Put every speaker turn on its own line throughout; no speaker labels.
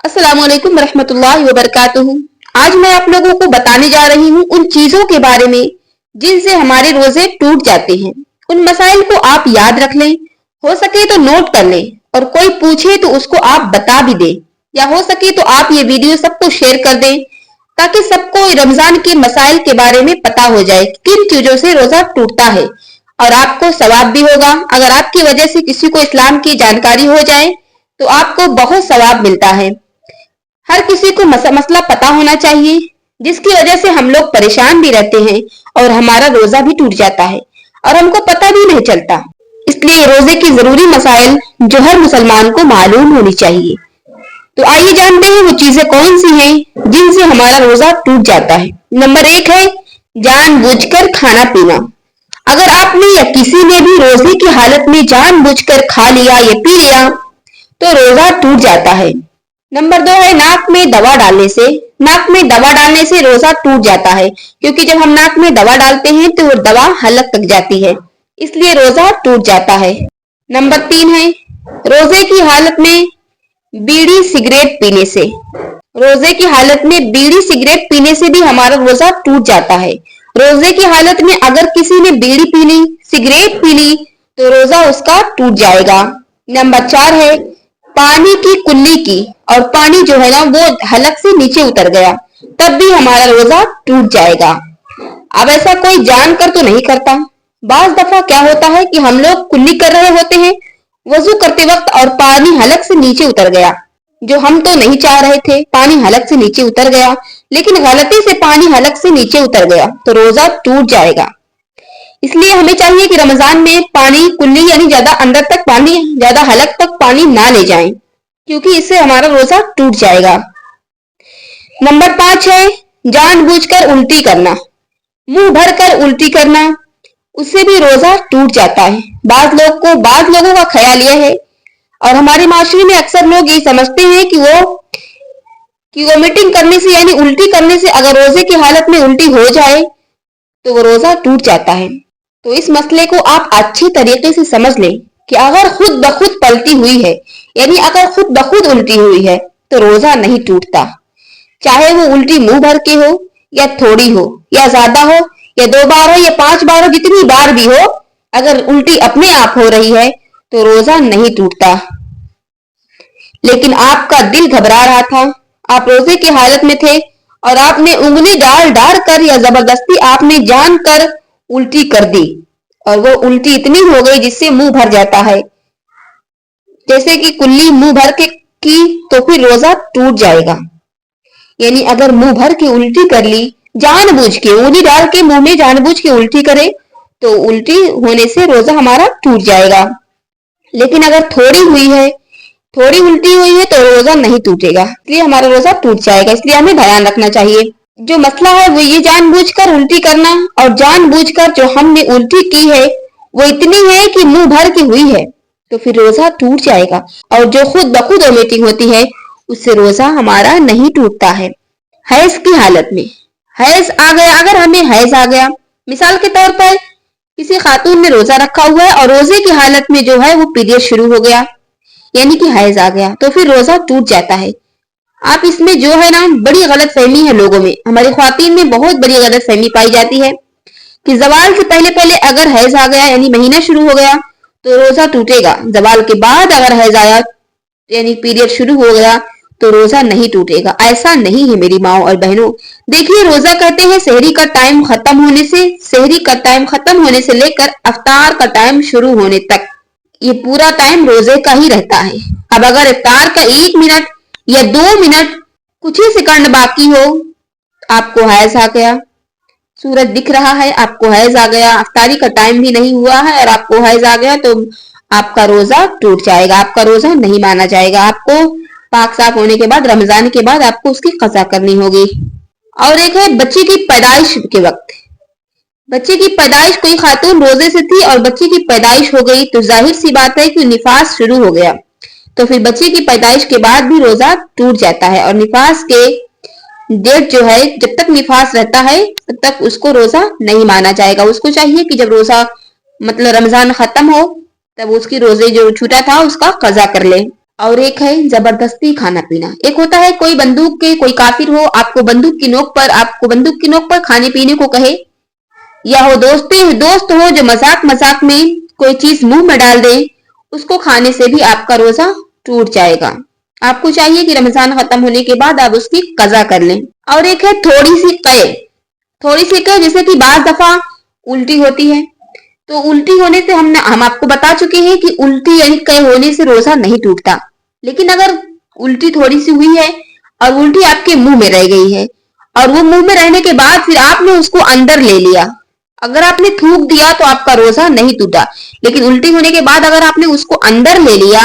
अस्सलाम वालेकुम रहमतुल्लाहि व बरकातुहू। आज मैं आप लोगों को बताने जा रही हूँ उन चीजों के बारे में जिनसे हमारे रोजे टूट जाते हैं। उन मसाइल को आप याद रख लें, हो सके तो नोट कर लें, और कोई पूछे तो उसको आप बता भी दें, या हो सके तो आप ये वीडियो सबको शेयर कर दें ताकि सबको रमजान के मसाइल के बारे में पता हो जाए किन चीजों से रोजा टूटता है। और आपको सवाब भी होगा। अगर आपकी वजह से किसी को इस्लाम की जानकारी हो जाए तो आपको बहुत सवाब मिलता है। हर किसी को मसला पता होना चाहिए, जिसकी वजह से हम लोग परेशान भी रहते हैं और हमारा रोजा भी टूट जाता है और हमको पता भी नहीं चलता। इसलिए रोजे की जरूरी मसाइल जो हर मुसलमान को मालूम होनी चाहिए। तो आइए जानते हैं वो चीजें कौन सी हैं जिनसे हमारा रोजा टूट जाता है। नंबर 1 है जानबूझकर खाना पीना। अगर आपने या किसी ने भी रोजे की हालत में जानबूझकर खा लिया या पी लिया तो रोजा टूट जाता है। नंबर 2 है नाक में दवा डालने से। नाक में दवा डालने से रोजा टूट जाता है, क्योंकि जब हम नाक में दवा डालते हैं तो वो दवा हलक तक जाती है, इसलिए रोजा टूट जाता है। नंबर 3 है रोजे की हालत में बीड़ी सिगरेट पीने से। रोजे की हालत में बीड़ी सिगरेट पीने से भी हमारा रोजा टूट जाता है। रोजे की हालत में अगर किसी ने बीड़ी पी ली, सिगरेट पी ली तो रोजा उसका टूट जाएगा। नंबर 4 है पानी की कुल्ली की, और पानी जो है ना वो हलक से नीचे उतर गया, तब भी हमारा रोजा टूट जाएगा। अब ऐसा कोई जानकर तो नहीं करता। बाज दफा क्या होता है कि हम लोग कुल्ली कर रहे होते हैं वजू करते वक्त और पानी हलक से नीचे उतर गया, जो हम तो नहीं चाह रहे थे, पानी हलक से नीचे उतर गया, लेकिन गलती से पानी हलक से नीचे उतर गया तो रोजा टूट जाएगा। इसलिए हमें चाहिए कि रमजान में पानी कुल्ली यानी ज्यादा अंदर तक पानी, ज्यादा हलक तक पानी ना ले जाएं, क्योंकि इससे हमारा रोजा टूट जाएगा। नंबर 5 है जानबूझकर उल्टी करना। मुंह भर कर उल्टी करना, उससे भी रोजा टूट जाता है। बाज लोगों का ख्याल यह है, और हमारे माशरे में अक्सर लोग ये समझते हैं कि वोमिटिंग करने से यानी उल्टी करने से अगर रोजे की हालत में उल्टी हो जाए तो वो रोजा टूट जाता है। तो इस मसले को आप अच्छी तरीके से समझ लें कि अगर खुद ब खुद पलटी हुई है, यानी अगर खुद ब खुद उल्टी हुई है तो रोजा नहीं टूटता। चाहे वो उल्टी मुंह भर के हो, या थोड़ी हो, या ज्यादा हो, या 2 बार हो, या 5 बार हो, जितनी बार भी हो, अगर उल्टी अपने आप हो रही है तो रोजा नहीं टूटता। लेकिन आपका दिल घबरा रहा था, आप रोजे की हालत में थे और आपने उंगली डाल डाल कर या जबरदस्ती आपने जानकर उल्टी कर दी, और वो उल्टी इतनी हो गई जिससे मुंह भर जाता है, जैसे कि कुल्ली मुंह भर के की, तो फिर रोजा टूट जाएगा। यानी अगर मुंह भर के उल्टी कर ली, जानबूझ के उंगली डाल के मुंह में जानबूझ के उल्टी करे तो उल्टी होने से रोजा हमारा टूट जाएगा। लेकिन अगर थोड़ी उल्टी हुई है तो रोजा नहीं टूटेगा, इसलिए हमारा रोजा टूट जाएगा। इसलिए हमें ध्यान रखना चाहिए। जो मसला है वो ये जानबूझकर उल्टी करना, और जानबूझकर जो हमने उल्टी की है वो इतनी है कि मुंह भर के हुई है तो फिर रोजा टूट जाएगा। और जो खुद ब खुद वोमिटिंग होती है उससे रोजा हमारा नहीं टूटता है। हैज की हालत में हैज आ गया, अगर हमें हैज आ गया, मिसाल के तौर पर किसी खातून ने रोजा रखा हुआ है और रोजे की हालत में जो है वो पीरियड शुरू हो गया, यानी कि हैज आ गया, तो फिर रोजा टूट जाता है। आप इसमें जो है ना बड़ी गलत फहमी है लोगों में, हमारी ख्वातीन में बहुत बड़ी गलत फहमी पाई जाती है कि जवाल से पहले पहले अगर हैज आ गया यानी महीना शुरू हो गया तो रोजा टूटेगा, जवाल के बाद अगर हैज आया यानी पीरियड शुरू हो गया तो रोजा नहीं टूटेगा। ऐसा नहीं है मेरी माओ और बहनों। देखिए, रोजा कहते हैं सहरी का टाइम खत्म होने से लेकर अफ्तार का टाइम शुरू होने तक, ये पूरा टाइम रोजे का ही रहता है। अब अगर इफ्तार का 1 मिनट या 2 मिनट कुछ ही सेकंड बाकी हो, आपको हैज आ गया, सूरज दिख रहा है, आपको हैज आ गया, अफ्तारी का टाइम भी नहीं हुआ है और आपको हैज आ गया, तो आपका रोजा टूट जाएगा, आपका रोजा नहीं माना जाएगा। आपको पाक साफ होने के बाद, रमजान के बाद आपको उसकी कज़ा करनी होगी। और एक है बच्चे की पैदाइश के वक्त। बच्चे की पैदाइश, कोई खातून रोजे से थी और बच्चे की पैदाइश हो गई तो जाहिर सी बात है कि निफास शुरू हो गया, तो फिर बच्चे की पैदाइश के बाद भी रोजा टूट जाता है। और निफास के डेट जो है, जब तक निफास रहता है तब तक उसको रोजा नहीं माना जाएगा। उसको चाहिए कि जब रोजा मतलब रमजान खत्म हो तब उसकी रोजे जो छूटा था उसका कज़ा कर ले। और एक है जबरदस्ती खाना पीना। एक होता है कोई बंदूक के कोई काफिर हो, आपको बंदूक की नोक पर खाने पीने को कहे, या हो दोस्त हो जो मजाक मजाक में कोई चीज मुंह में डाल दे, उसको खाने से भी आपका रोजा टूट जाएगा। आपको चाहिए कि रमजान खत्म होने के बाद आप उसकी कजा कर लें। और एक है थोड़ी सी कय जैसे कि बाज दफा उल्टी होती है, तो उल्टी होने से हम आपको बता चुके हैं कि उल्टी यानी कय होने से रोजा नहीं टूटता। लेकिन अगर उल्टी थोड़ी सी हुई है और उल्टी आपके मुंह में रह गई है, और वो मुंह में रहने के बाद फिर आपने उसको अंदर ले लिया, अगर आपने थूक दिया तो आपका रोजा नहीं टूटा। लेकिन उल्टी होने के बाद अगर आपने उसको अंदर ले लिया,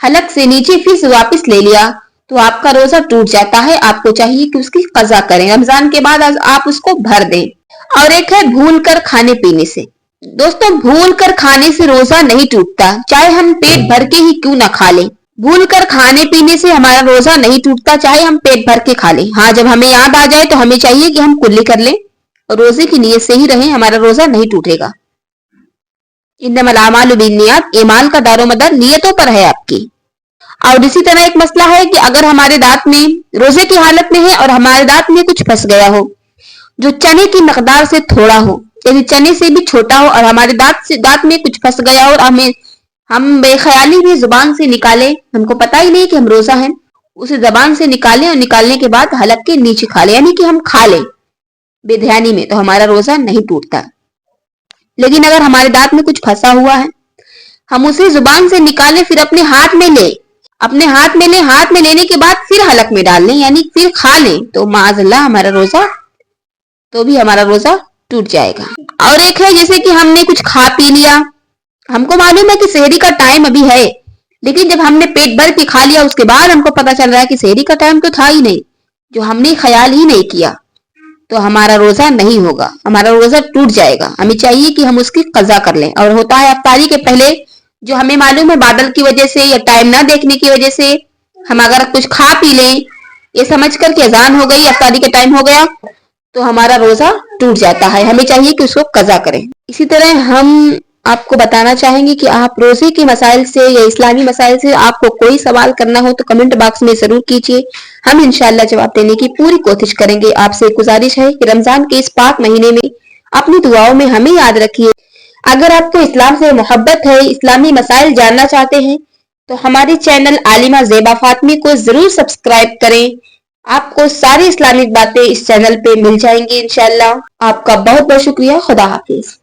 हलक से नीचे फिर से वापस ले लिया, तो आपका रोजा टूट जाता है। आपको चाहिए कि उसकी कजा करें, रमजान के बाद आप उसको भर दें। और एक है भूल कर खाने पीने से। दोस्तों, भूल कर खाने से रोजा नहीं टूटता, चाहे हम पेट भर के ही क्यों ना खा लें। भूल कर खाने पीने से हमारा रोजा नहीं टूटता, चाहे हम पेट भर के खा लें। हाँ, जब हमें याद आ जाए तो हमें चाहिए कि हम कुल्ली कर लें और रोजे की नीयत से ही रहें, हमारा रोजा नहीं टूटेगा। इन्नमल आमालु बिन्नियात, ईमान का दारोमदार नियतों पर है आपकी। और इसी तरह एक मसला है कि अगर हमारे दांत में रोजे की हालत में है और हमारे दांत में कुछ फंस गया हो जो चने की मकदार से थोड़ा हो, यदि चने से भी छोटा हो, और हमारे दांत में कुछ फंस गया हो और हम बेख्याली भी जुबान से निकाले, हमको पता ही नहीं कि हम रोजा हैं, उसे जबान से निकालें और निकालने के बाद हलक के नीचे खा ले, यानी कि हम खा लें बेध्यानी में, तो हमारा रोजा नहीं टूटता। लेकिन अगर हमारे दांत में कुछ फंसा हुआ है, हम उसे जुबान से निकालें, फिर अपने हाथ में ले, हाथ में लेने के बाद फिर हलक में डाल लें, यानी फिर खा लें, तो माअज़ल्लाह हमारा रोजा टूट जाएगा। और एक है जैसे कि हमने कुछ खा पी लिया, हमको मालूम है कि सेहरी का टाइम अभी है, लेकिन जब हमने पेट भर के खा लिया उसके बाद हमको पता चल रहा है कि सेहरी का टाइम तो था ही नहीं, जो हमने ख्याल ही नहीं किया, तो हमारा रोजा नहीं होगा, हमारा रोजा टूट जाएगा। हमें चाहिए कि हम उसकी कजा कर लें। और होता है अफ्तारी के पहले, जो हमें मालूम है बादल की वजह से या टाइम ना देखने की वजह से हम अगर कुछ खा पी लें, ये समझ कर कि अजान हो गई, अफ्तारी के टाइम हो गया, तो हमारा रोजा टूट जाता है। हमें चाहिए कि उसको कजा करें। इसी तरह हम आपको बताना चाहेंगे कि आप रोजे के मसाइल से या इस्लामी मसाइल से आपको कोई सवाल करना हो तो कमेंट बॉक्स में जरूर कीजिए, हम इंशाल्लाह जवाब देने की पूरी कोशिश करेंगे। आपसे गुजारिश है कि रमजान के इस पाक महीने में अपनी दुआओं में हमें याद रखिए। अगर आपको इस्लाम से मोहब्बत है, इस्लामी मसाइल जानना चाहते हैं, तो हमारे चैनल आलिमा ज़ेबा फातमी को जरूर सब्सक्राइब करें। आपको सारी इस्लामिक बातें इस चैनल पे मिल जाएंगी इंशाल्लाह। आपका बहुत बहुत शुक्रिया। खुदा हाफिज।